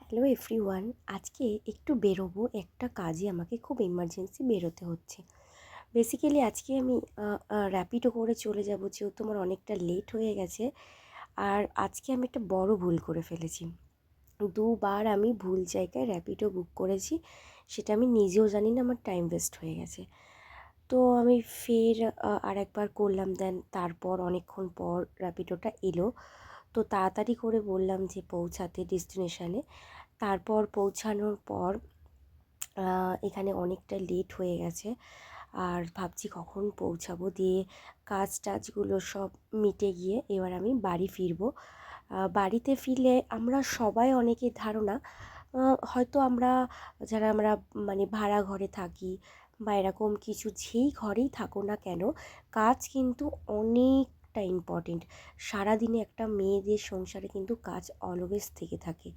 Hello everyone, আজকে একটু বেরোবো, একটা কাজে আমাকে খুব এমার্জেন্সি বেরোতে হচ্ছে। বেসিক্যালি আজকে আমি র্যাপিডো করে চলে যাব, যেহেতু আমার অনেকটা লেট হয়ে গেছে। আর আজকে আমি একটা বড় ভুল করে ফেলেছি। দুবার আমি ভুল জায়গায় র্যাপিডো বুক করেছি, সেটা আমি নিজেও জানি না, আমার টাইম ওয়েস্ট হয়ে গেছে। তো আমি ফের আরেকবার করলাম, দেন তারপর অনেকক্ষণ পর র্যাপিডোটা এলো। তো তাড়াতাড়ি করে বললাম যে পৌঁছাতে ডেস্টিনেশনে। তারপর পৌঁছানোর পর এখানে অনেকটা লেট হয়ে গেছে। আর ভাবছি কখন পৌঁছাবো, দিয়ে কাজ টাজগুলো সব মিটে গিয়ে এবার আমি বাড়ি ফিরবো। বাড়িতে ফিরলে আমরা সবাই, অনেকের ধারণা হয়তো আমরা মানে ভাড়া ঘরে থাকি বা এরকম কিছু, যেই ঘরেই থাকো না কেন, কাজ কিন্তু অনেকটা ইম্পর্টেন্ট। সারাদিনে একটা মেয়েদের সংসারে কিন্তু কাজ অলওয়েজ থেকে থাকে।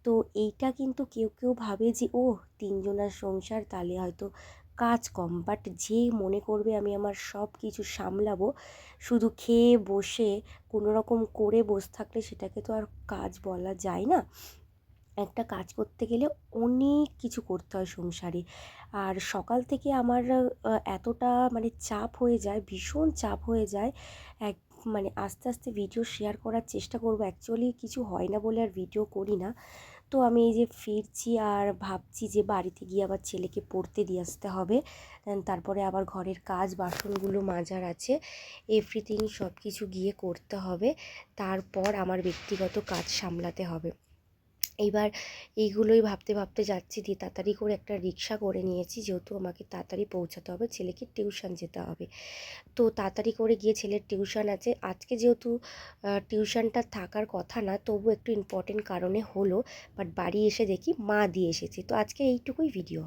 তো এইটা কিন্তু কেউ কেউ ভাবে যে ও তিনজনের সংসার, তাহলে হয়তো কাজ কম। বাট যে মনে করবে আমি আমার সব কিছু সামলাবো, শুধু খেয়ে বসে কোনো রকম করে বসে থাকলে সেটাকে তো আর কাজ বলা যায় না। একটা কাজ করতে গেলে অনেক কিছু করতে হয় সংসারে। আর সকাল থেকে আমার এতটা মানে চাপ হয়ে যায়, ভীষণ চাপ হয়ে যায়। এক মানে আস্তে আস্তে ভিডিও শেয়ার করার চেষ্টা করব, অ্যাকচুয়ালি কিছু হয় না বলে আর ভিডিও করি না। তো আমি এই যে ফিরছি আর ভাবছি যে বাড়িতে গিয়ে আবার ছেলেকে পড়তে দিয়ে আসতে হবে, দেন তারপরে আবার ঘরের কাজ, বাসনগুলো মাজার আছে, এভরিথিং সব কিছু গিয়ে করতে হবে। তারপর আমার ব্যক্তিগত কাজ সামলাতে হবে। এইবার এইগুলোই ভাবতে ভাবতে যাচ্ছি, দিয়ে তাড়াতাড়ি করে একটা রিক্সা করে নিয়েছি, যেহেতু আমাকে তাড়াতাড়ি পৌঁছাতে হবে, ছেলেকে টিউশন যেতে হবে। তো তাড়াতাড়ি করে গিয়ে ছেলের টিউশন আছে আজকে, যেহেতু টিউশনটা থাকার কথা না, তবু একটু ইম্পর্টেন্ট কারণে হলো। বাট বাড়ি এসে দেখি মা দিয়ে এসেছে। তো আজকে এইটুকুই ভিডিও।